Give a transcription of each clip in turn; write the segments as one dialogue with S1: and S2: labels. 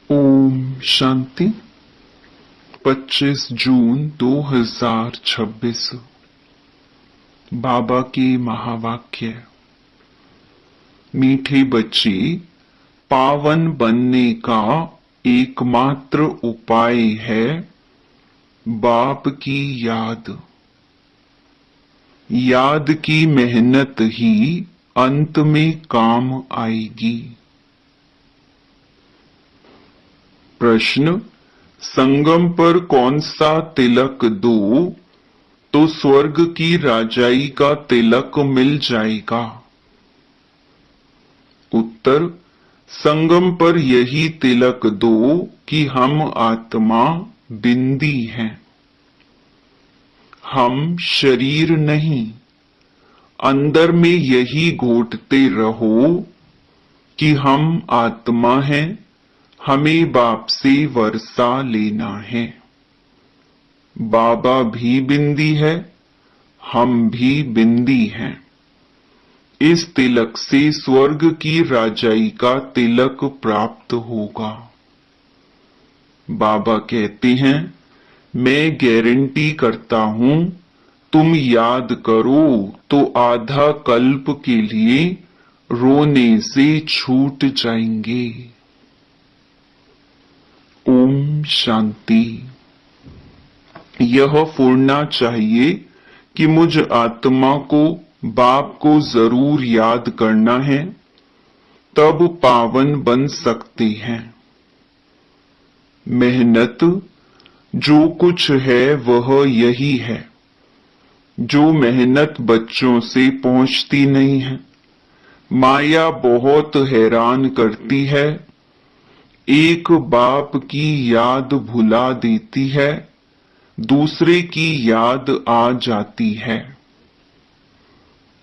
S1: ओम शांति। 25 जून 2026। बाबा के महावाक्य। मीठे बच्चे, पावन बनने का एकमात्र उपाय है बाप की याद। याद की मेहनत ही अंत में काम आएगी। प्रश्न: संगम पर कौन सा तिलक दो तो स्वर्ग की राजाई का तिलक मिल जाएगा? उत्तर: संगम पर यही तिलक दो कि हम आत्मा बिंदी हैं, हम शरीर नहीं। अंदर में यही घोटते रहो कि हम आत्मा हैं, हमें बाप से वर्षा लेना है। बाबा भी बिंदी है, हम भी बिंदी हैं। इस तिलक से स्वर्ग की राजाई का तिलक प्राप्त होगा। बाबा कहते हैं, मैं गारंटी करता हूं, तुम याद करो तो आधा कल्प के लिए रोने से छूट जाएंगे। ओम शांति। यह फूरना चाहिए कि मुझ आत्मा को बाप को जरूर याद करना है, तब पावन बन सकते हैं। मेहनत जो कुछ है वह यही है। जो मेहनत बच्चों से पहुंचती नहीं है, माया बहुत हैरान करती है। एक बाप की याद भुला देती है, दूसरे की याद आ जाती है।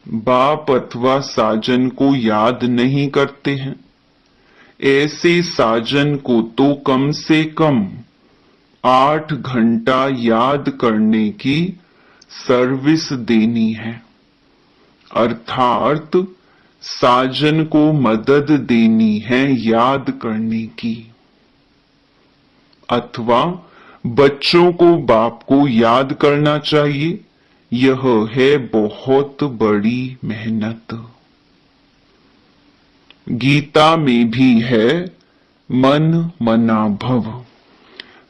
S1: बाप अथवा साजन को याद नहीं करते हैं। ऐसे साजन को तो कम से कम 8 घंटा याद करने की सर्विस देनी है, अर्थात साजन को मदद देनी है याद करने की। अथवा बच्चों को बाप को याद करना चाहिए। यह है बहुत बड़ी मेहनत। गीता में भी है, मन मना भव।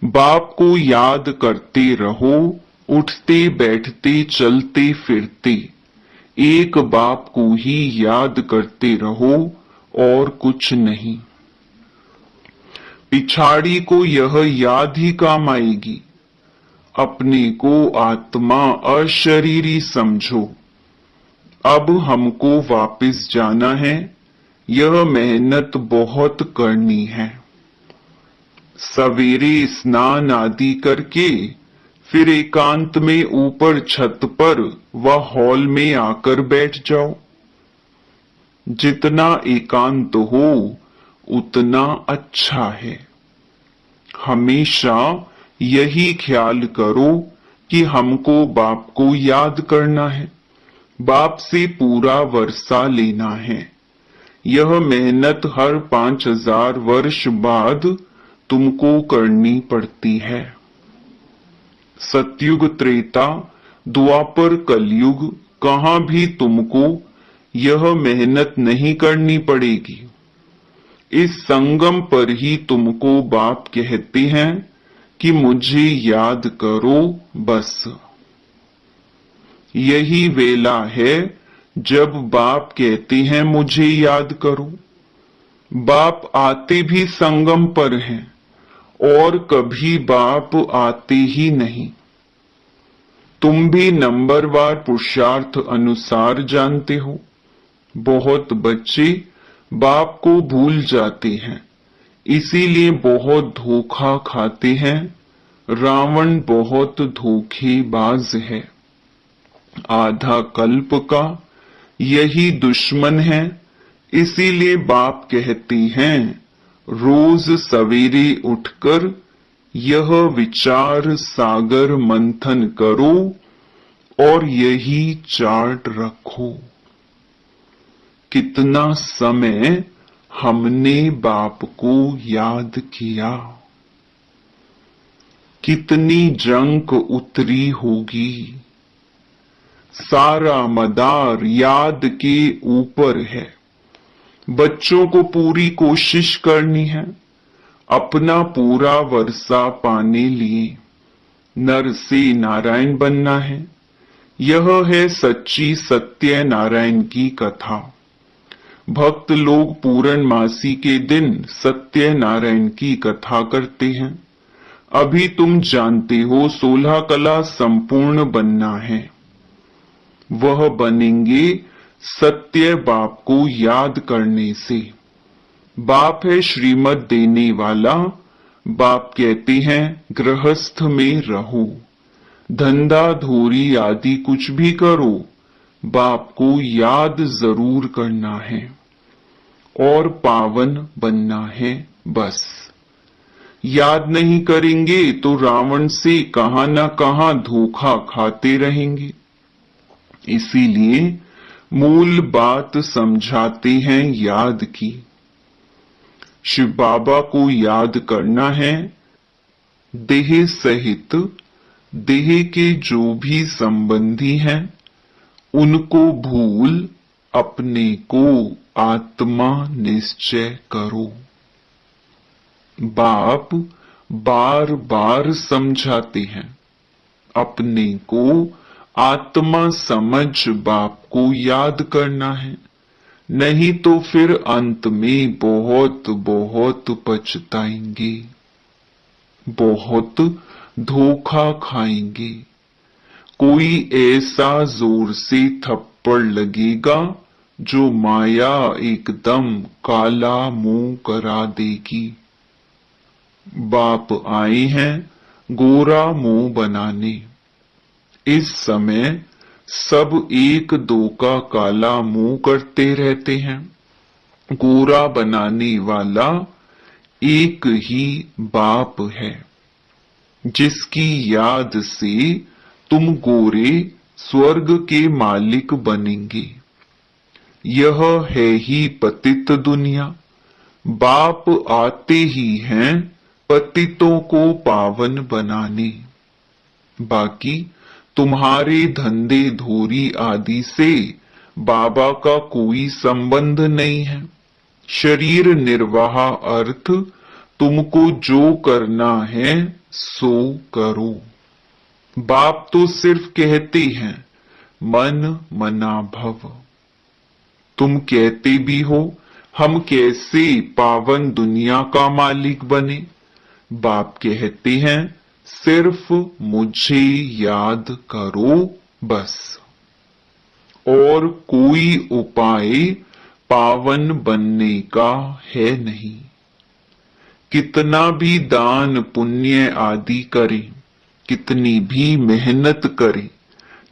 S1: बाप को याद करते रहो, उठते बैठते चलते फिरते एक बाप को ही याद करते रहो और कुछ नहीं। पिछाड़ी को यह याद ही काम आएगी। अपने को आत्मा अशरीरी समझो। अब हमको वापस जाना है, यह मेहनत बहुत करनी है। सवेरे स्नान आदि करके फिर एकांत में ऊपर छत पर व हॉल में आकर बैठ जाओ। जितना एकांत हो उतना अच्छा है। हमेशा यही ख्याल करो कि हमको बाप को याद करना है, बाप से पूरा वर्षा लेना है। यह मेहनत हर 5000 वर्ष बाद तुमको करनी पड़ती है। सतयुग, त्रेता, द्वापर, कलयुग कहां भी तुमको यह मेहनत नहीं करनी पड़ेगी। इस संगम पर ही तुमको बाप कहते हैं कि मुझे याद करो बस। यही वेला है जब बाप कहते हैं मुझे याद करो। बाप आते भी संगम पर हैं और कभी बाप आते ही नहीं। तुम भी नंबरवार पुरुषार्थ अनुसार जानते हो। बहुत बच्चे बाप को भूल जाते हैं, इसीलिए बहुत धोखा खाते हैं। रावण बहुत धोखेबाज है। आधा कल्प का यही दुश्मन है। इसीलिए बाप कहते हैं, रोज सवेरे उठकर यह विचार सागर मंथन करो और यही चार्ट रखो। कितना समय हमने बाप को याद किया। कितनी जंक उतरी होगी। सारा मदार याद के ऊपर है। बच्चों को पूरी कोशिश करनी है, अपना पूरा वर्षा पाने लिए नर से नारायण बनना है। यह है सच्ची सत्य नारायण की कथा। भक्त लोग पूर्णमासी के दिन सत्य नारायण की कथा करते हैं। अभी तुम जानते हो 16 कला संपूर्ण बनना है। वह बनेंगे सत्य बाप को याद करने से। बाप है श्रीमत देने वाला। बाप कहते हैं गृहस्थ में रहो, धंधा धूरी आदि कुछ भी करो, बाप को याद जरूर करना है और पावन बनना है। बस याद नहीं करेंगे तो रावण से कहां न कहां धोखा खाते रहेंगे। इसीलिए मूल बात समझाते हैं याद की। शिव बाबा को याद करना है। देह सहित देह के जो भी संबंधी हैं उनको भूल अपने को आत्मा निश्चय करो। बाप बार बार समझाते हैं, अपने को आत्मा समझ बाप को याद करना है, नहीं तो फिर अंत में बहुत बहुत पछताएंगे, बहुत धोखा खाएंगे। कोई ऐसा जोर से थप्पड़ लगेगा जो माया एकदम काला मुंह करा देगी। बाप आए हैं गोरा मुंह बनाने। इस समय सब एक दो का काला मुंह करते रहते हैं। गोरा बनाने वाला एक ही बाप है, जिसकी याद से तुम गोरे स्वर्ग के मालिक बनेंगे। यह है ही पतित दुनिया। बाप आते ही हैं पतितों को पावन बनाने। बाकी तुम्हारे धंधे धोरी आदि से बाबा का कोई संबंध नहीं है। शरीर निर्वाह अर्थ तुमको जो करना है सो करो। बाप तो सिर्फ कहते हैं मन मना भव। तुम कहते भी हो हम कैसे पावन दुनिया का मालिक बने। बाप कहते हैं सिर्फ मुझे याद करो बस, और कोई उपाय पावन बनने का है नहीं। कितना भी दान पुण्य आदि करें, कितनी भी मेहनत करें,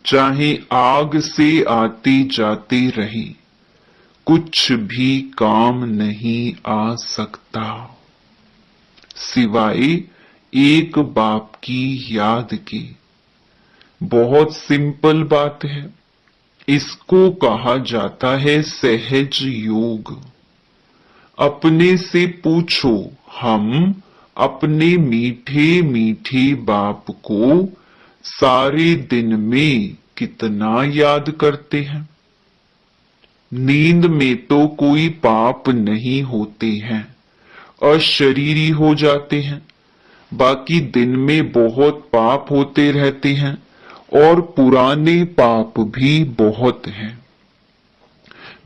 S1: चाहे आग से आते जाते रहे, कुछ भी काम नहीं आ सकता सिवाय एक बाप की याद के। बहुत सिंपल बात है। इसको कहा जाता है सहज योग। अपने से पूछो, हम अपने मीठे मीठे बाप को सारे दिन में कितना याद करते हैं। नींद में तो कोई पाप नहीं होते हैं, अशरीरी हो जाते हैं। बाकी दिन में बहुत पाप होते रहते हैं और पुराने पाप भी बहुत हैं।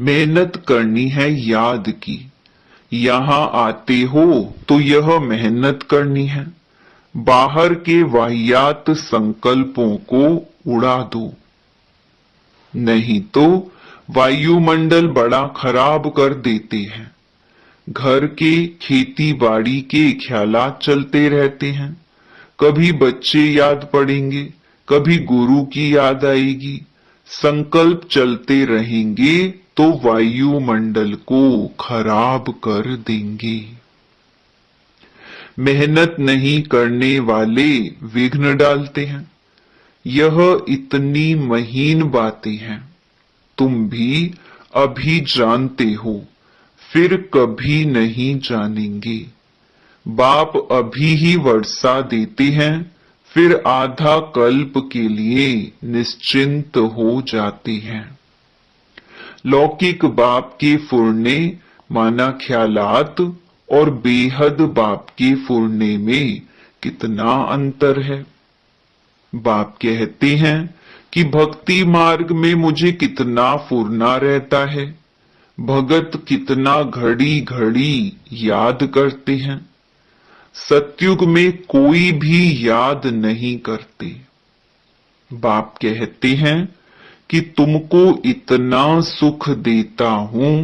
S1: मेहनत करनी है याद की। यहां आते हो तो यह मेहनत करनी है। बाहर के वाहियात संकल्पों को उड़ा दो, नहीं तो वायुमंडल बड़ा खराब कर देते हैं। घर के खेती बाड़ी के ख्यालात चलते रहते हैं। कभी बच्चे याद पड़ेंगे, कभी गुरु की याद आएगी। संकल्प चलते रहेंगे तो वायुमंडल को खराब कर देंगे। मेहनत नहीं करने वाले विघ्न डालते हैं। यह इतनी महीन बातें हैं, तुम भी अभी जानते हो, फिर कभी नहीं जानेंगे। बाप अभी ही वर्षा देते हैं, फिर आधा कल्प के लिए निश्चिंत हो जाते हैं। लौकिक बाप के फुरने माना ख्यालात और बेहद बाप के फुरने में कितना अंतर है। बाप कहते हैं कि भक्ति मार्ग में मुझे कितना फुरना रहता है, भगत कितना घड़ी घड़ी याद करते हैं। सतयुग में कोई भी याद नहीं करते। बाप कहते हैं कि तुमको इतना सुख देता हूं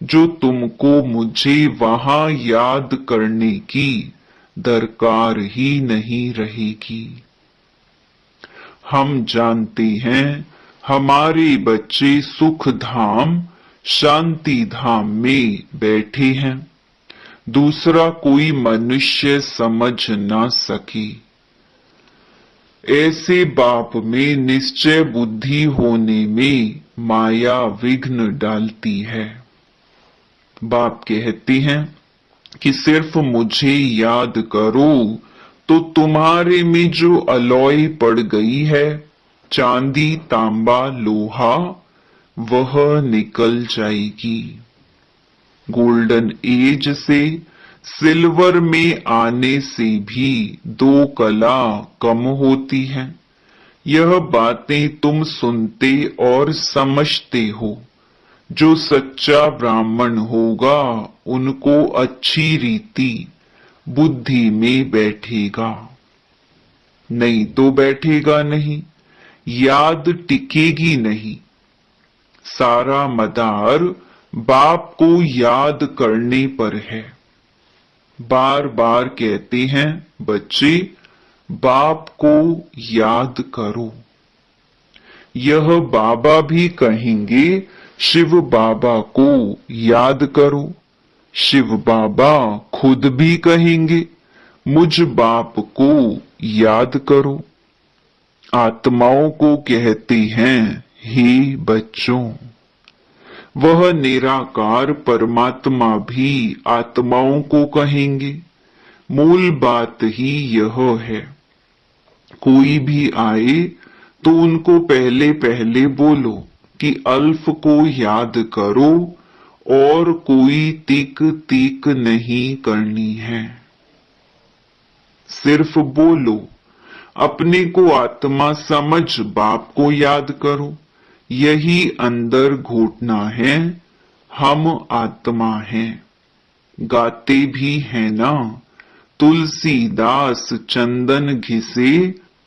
S1: जो तुमको मुझे वहां याद करने की दरकार ही नहीं रहेगी। हम जानते हैं हमारे बच्चे सुख धाम शांति धाम में बैठे हैं, दूसरा कोई मनुष्य समझ ना सके। ऐसे बाप में निश्चय बुद्धि होने में माया विघ्न डालती है। बाप कहते हैं कि सिर्फ मुझे याद करो तो तुम्हारे में जो अलॉय पड़ गई है, चांदी तांबा लोहा, वह निकल जाएगी। गोल्डन एज से सिल्वर में आने से भी 2 कला कम होती है। यह बातें तुम सुनते और समझते हो। जो सच्चा ब्राह्मण होगा उनको अच्छी रीति बुद्धि में बैठेगा, नहीं तो बैठेगा नहीं, याद टिकेगी नहीं। सारा मदार बाप को याद करने पर है। बार बार कहते हैं बच्चे बाप को याद करो। यह बाबा भी कहेंगे शिव बाबा को याद करो। शिव बाबा खुद भी कहेंगे मुझ बाप को याद करो। आत्माओं को कहते हैं हे बच्चों। वह निराकार परमात्मा भी आत्माओं को कहेंगे। मूल बात ही यह है। कोई भी आए तो उनको पहले पहले बोलो कि अल्फ को याद करो और कोई तिक तिक नहीं करनी है। सिर्फ बोलो, अपने को आत्मा समझ बाप को याद करो। यही अंदर घुटना है, हम आत्मा हैं। गाते भी है ना, तुलसीदास चंदन घिसे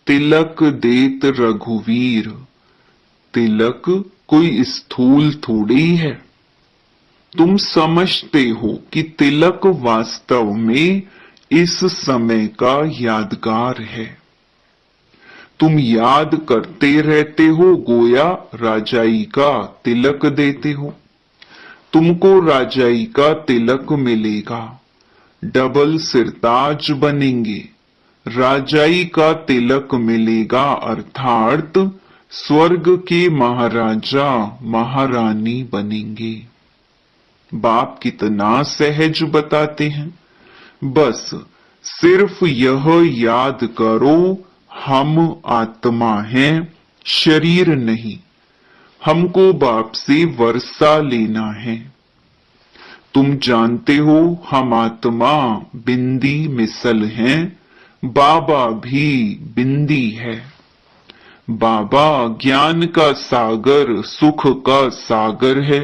S1: तिलक देत रघुवीर। तिलक कोई स्थूल थोड़ी है। तुम समझते हो कि तिलक वास्तव में इस समय का यादगार है। तुम याद करते रहते हो, गोया राजाई का तिलक देते हो। तुमको राजाई का तिलक मिलेगा, डबल सिरताज बनेंगे। राजाई का तिलक मिलेगा अर्थात स्वर्ग के महाराजा महारानी बनेंगे। बाप कितना सहज बताते हैं। बस सिर्फ यह याद करो हम आत्मा हैं, शरीर नहीं। हमको बाप से वर्षा लेना है। तुम जानते हो हम आत्मा बिंदी मिसल हैं, बाबा भी बिंदी है। बाबा ज्ञान का सागर सुख का सागर है।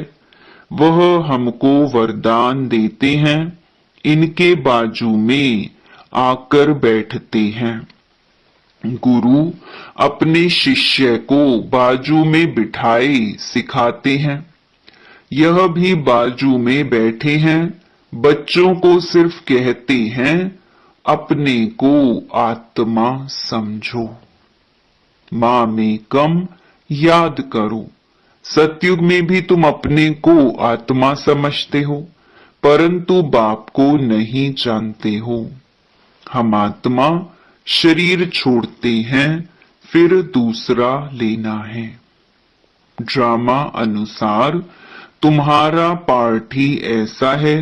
S1: वह हमको वरदान देते हैं, इनके बाजू में आकर बैठते हैं। गुरु अपने शिष्य को बाजू में बिठाए सिखाते हैं। यह भी बाजू में बैठे हैं, बच्चों को सिर्फ कहते हैं अपने को आत्मा समझो। मां में कम याद करो। सतयुग में भी तुम अपने को आत्मा समझते हो, परंतु बाप को नहीं जानते हो। हम आत्मा शरीर छोड़ते हैं, फिर दूसरा लेना है। ड्रामा अनुसार तुम्हारा पार्ट ही ऐसा है,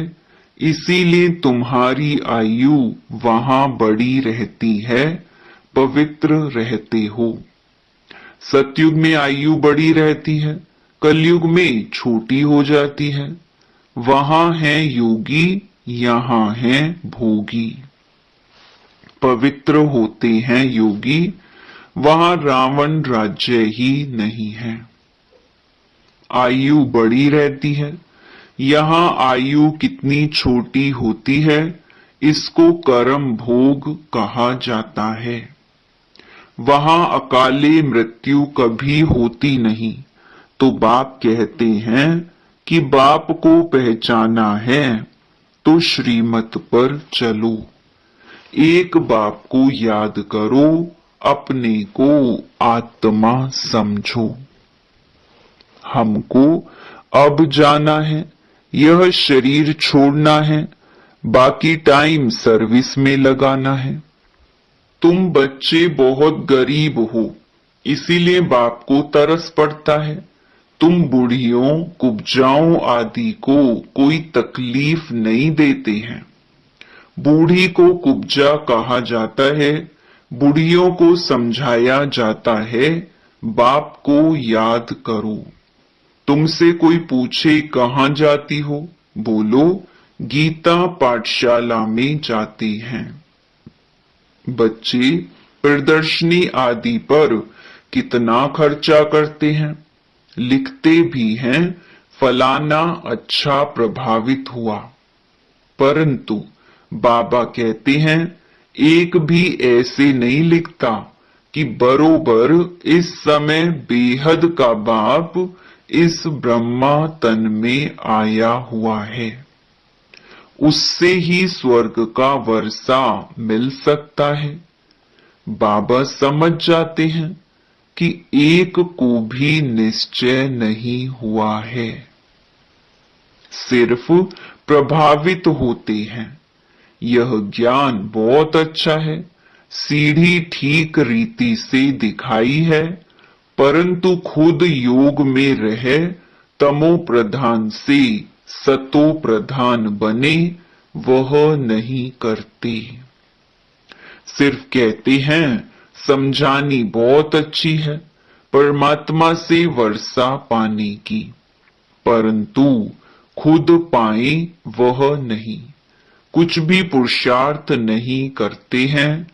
S1: इसीलिए तुम्हारी आयु वहां बड़ी रहती है, पवित्र रहते हो। सतयुग में आयु बड़ी रहती है, कलयुग में छोटी हो जाती है। वहां है योगी, यहां है भोगी। पवित्र होते हैं योगी, वहां रावण राज्य ही नहीं है। आयु बड़ी रहती है, यहां आयु कितनी छोटी होती है, इसको कर्म भोग कहा जाता है। वहां अकाले मृत्यु कभी होती नहीं, तो बाप कहते हैं कि बाप को पहचाना है तो श्रीमत पर चलो। एक बाप को याद करो, अपने को आत्मा समझो। हमको अब जाना है, यह शरीर छोड़ना है, बाकी टाइम सर्विस में लगाना है। तुम बच्चे बहुत गरीब हो, इसीलिए बाप को तरस पड़ता है। तुम बूढ़ियों कुब्जाओं आदि को कोई तकलीफ नहीं देते हैं। बूढ़ी को कुब्जा कहा जाता है, बूढ़ियों को समझाया जाता है बाप को याद करो। तुमसे कोई पूछे कहाँ जाती हो, बोलो गीता पाठशाला में जाती हैं। बच्चे प्रदर्शनी आदि पर कितना खर्चा करते हैं, लिखते भी हैं फलाना अच्छा प्रभावित हुआ, परंतु बाबा कहते हैं एक भी ऐसे नहीं लिखता कि बरोबर इस समय बेहद का बाप इस ब्रह्मा तन में आया हुआ है, उससे ही स्वर्ग का वर्षा मिल सकता है। बाबा समझ जाते हैं कि एक को भी निश्चय नहीं हुआ है, सिर्फ प्रभावित होते हैं। यह ज्ञान बहुत अच्छा है, सीढ़ी ठीक रीति से दिखाई है, परंतु खुद योग में रहे तमो प्रधान से सतो प्रधान बने वह नहीं करते। सिर्फ कहते हैं समझानी बहुत अच्छी है परमात्मा से वर्षा पाने की, परंतु खुद पाए वह नहीं, कुछ भी पुरुषार्थ नहीं करते हैं,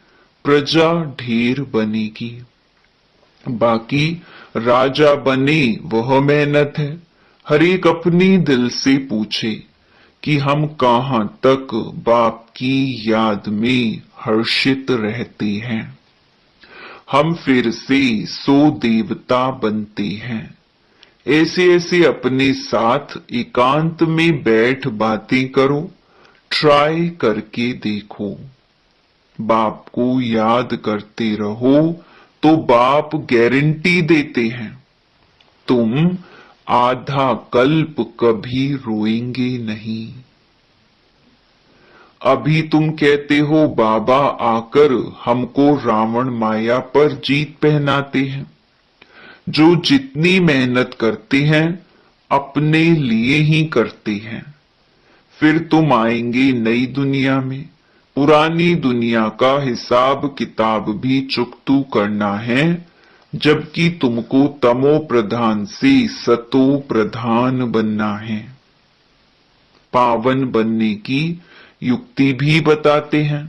S1: प्रजा ढेर बनेगी। बाकी राजा बने वह मेहनत है। हर एक अपनी दिल से पूछे कि हम कहां तक बाप की याद में हर्षित रहते हैं। हम फिर से सो देवता बनते हैं। ऐसे ऐसे अपने साथ एकांत में बैठ बातें करो, ट्राई करके देखो। बाप को याद करते रहो तो बाप गारंटी देते हैं तुम आधा कल्प कभी रोएंगे नहीं। अभी तुम कहते हो बाबा आकर हमको रावण माया पर जीत पहनाते हैं। जो जितनी मेहनत करते हैं अपने लिए ही करते हैं। फिर तुम आएंगे नई दुनिया में, पुरानी दुनिया का हिसाब किताब भी चुकतू करना है, जबकि तुमको तमो प्रधान से सतो प्रधान बनना है। पावन बनने की युक्ति भी बताते हैं।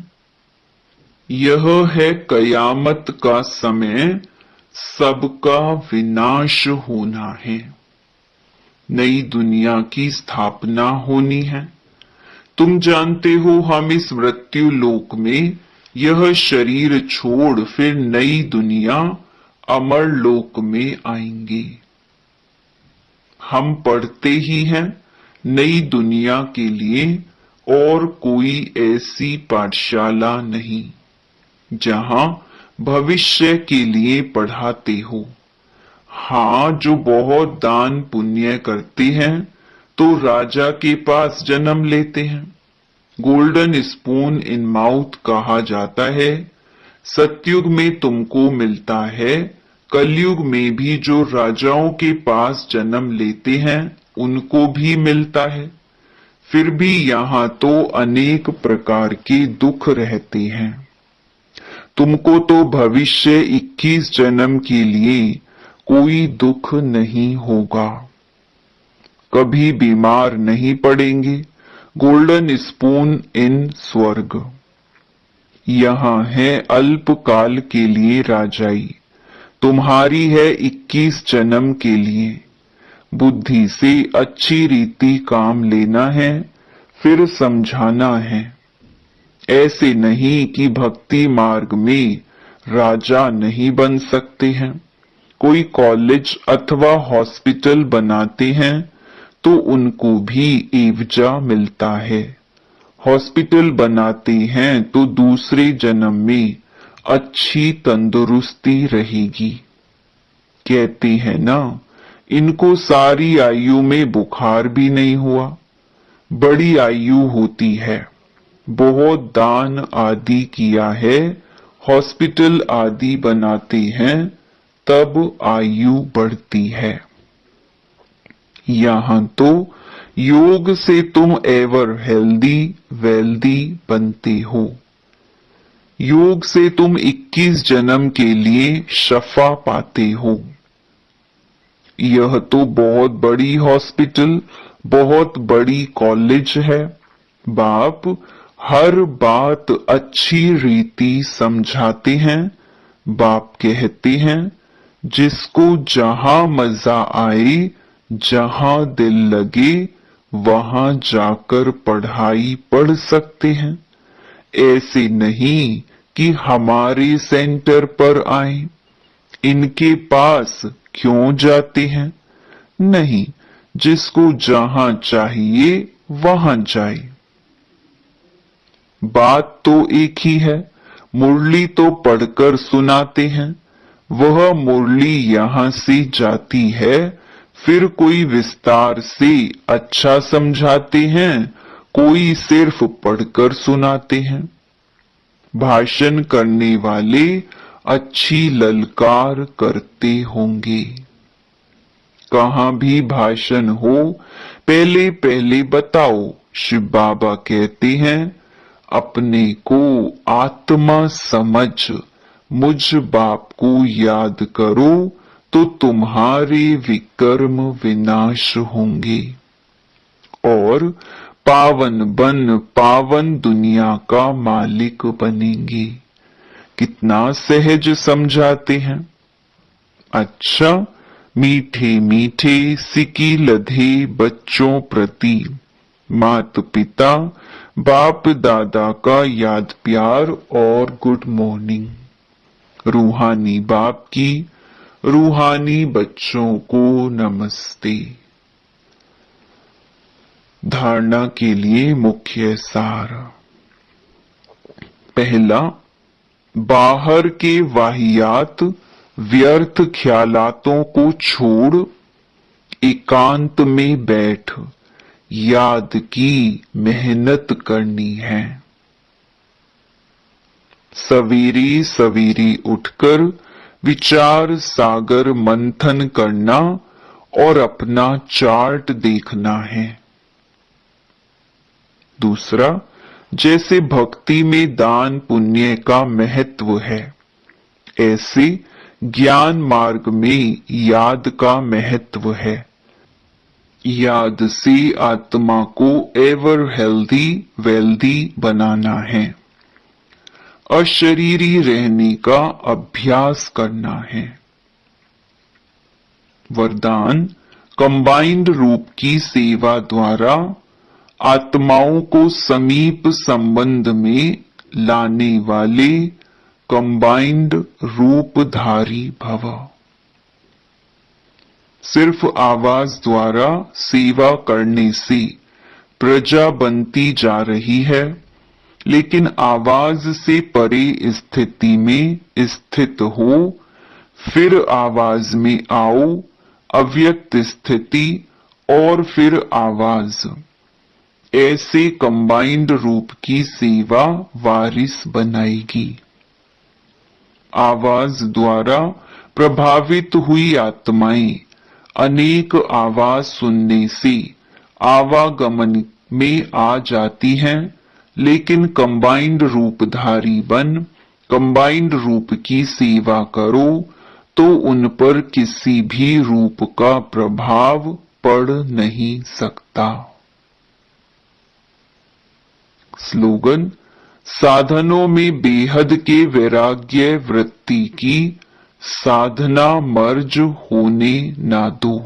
S1: यह है कयामत का समय, सबका विनाश होना है, नई दुनिया की स्थापना होनी है। तुम जानते हो हम इस मृत्यु लोक में यह शरीर छोड़ फिर नई दुनिया अमर लोक में आएंगे। हम पढ़ते ही हैं नई दुनिया के लिए और कोई ऐसी पाठशाला नहीं जहां भविष्य के लिए पढ़ाते हो। हाँ, जो बहुत दान पुण्य करते हैं तो राजा के पास जन्म लेते हैं। गोल्डन स्पून इन माउथ कहा जाता है। सतयुग में तुमको मिलता है, कलयुग में भी जो राजाओं के पास जन्म लेते हैं उनको भी मिलता है। फिर भी यहाँ तो अनेक प्रकार के दुख रहते हैं। तुमको तो भविष्य 21 जन्म के लिए कोई दुख नहीं होगा, कभी बीमार नहीं पड़ेंगे। गोल्डन स्पून इन स्वर्ग। यहाँ है अल्पकाल के लिए राजाई, तुम्हारी है 21 जन्म के लिए। बुद्धि से अच्छी रीति काम लेना है, फिर समझाना है। ऐसे नहीं कि भक्ति मार्ग में राजा नहीं बन सकते हैं। कोई कॉलेज अथवा हॉस्पिटल बनाते हैं तो उनको भी एवजा मिलता है। हॉस्पिटल बनाते हैं तो दूसरे जन्म में अच्छी तंदुरुस्ती रहेगी। कहते हैं ना, इनको सारी आयु में बुखार भी नहीं हुआ। बड़ी आयु होती है, बहुत दान आदि किया है, हॉस्पिटल आदि बनाते हैं, तब आयु बढ़ती है। यहाँ तो योग से तुम एवर हेल्दी वेल्दी बनते हो। योग से तुम 21 जन्म के लिए शफा पाते हो। यह तो बहुत बड़ी हॉस्पिटल, बहुत बड़ी कॉलेज है। बाप हर बात अच्छी रीति समझाते हैं। बाप कहते हैं, जिसको जहां मजा आए, जहां दिल लगे, वहां जाकर पढ़ाई पढ़ सकते हैं। ऐसे नहीं कि हमारे सेंटर पर आए, इनके पास क्यों जाते हैं। नहीं, जिसको जहां चाहिए वहां जाए। बात तो एक ही है, मुरली तो पढ़कर सुनाते हैं। वह मुरली यहां से जाती है, फिर कोई विस्तार से अच्छा समझाते हैं, कोई सिर्फ पढ़कर सुनाते हैं। भाषण करने वाले अच्छी ललकार करते होंगे। कहां भी भाषण हो, पहले पहले बताओ। शिव बाबा कहते हैं, अपने को आत्मा समझ मुझ बाप को याद करो तो तुम्हारे विकर्म विनाश होंगे और पावन बन पावन दुनिया का मालिक बनेंगे। कितना सहज समझाते हैं। अच्छा, मीठे मीठे सिकी लधे बच्चों प्रति मात पिता बाप दादा का याद प्यार और गुड मॉर्निंग। रूहानी बाप की रूहानी बच्चों को नमस्ते। धारणा के लिए मुख्य सार। पहला, बाहर के वाहियात व्यर्थ ख्यालातों को छोड़ एकांत में बैठ याद की मेहनत करनी है। सवेरे सवेरे उठकर विचार सागर मंथन करना और अपना चार्ट देखना है। दूसरा, जैसे भक्ति में दान पुण्य का महत्व है, ऐसे ज्ञान मार्ग में याद का महत्व है। याद से आत्मा को एवर हेल्दी वेल्दी बनाना है। अशरीरी रहने का अभ्यास करना है। वरदान, कंबाइंड रूप की सेवा द्वारा आत्माओं को समीप संबंध में लाने वाले कंबाइंड रूपधारी भव। सिर्फ आवाज द्वारा सेवा करने से प्रजा बनती जा रही है, लेकिन आवाज से परे स्थिति में स्थित हो, फिर आवाज में आओ, अव्यक्त स्थिति और फिर आवाज। ऐसे कंबाइंड रूप की सेवा वारिस बनाएगी। आवाज द्वारा प्रभावित हुई आत्माएं अनेक आवाज सुनने से आवागमन में आ जाती हैं, लेकिन कंबाइंड रूपधारी बन कंबाइंड रूप की सेवा करो तो उन पर किसी भी रूप का प्रभाव पड़ नहीं सकता। स्लोगन: साधनों में बेहद के वैराग्य वृत्ति की साधना मर्ज होने ना दो।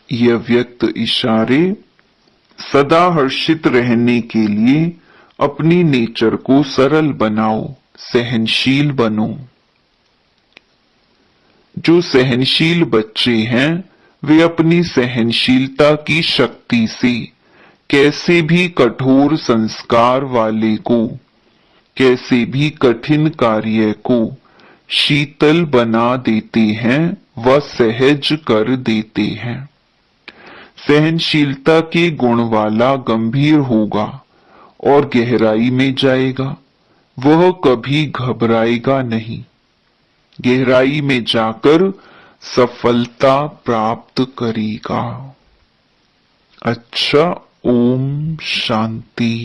S1: यह व्यक्त इशारे सदा हर्षित रहने के लिए अपनी नेचर को सरल बनाओ, सहनशील बनो। जो सहनशील बच्चे हैं वे अपनी सहनशीलता की शक्ति से कैसे भी कठोर संस्कार वाले को, कैसे भी कठिन कार्य को शीतल बना देते हैं व सहज कर देते हैं। सहनशीलता के गुण वाला गंभीर होगा और गहराई में जाएगा, वह कभी घबराएगा नहीं, गहराई में जाकर सफलता प्राप्त करेगा। अच्छा, ओम शांति।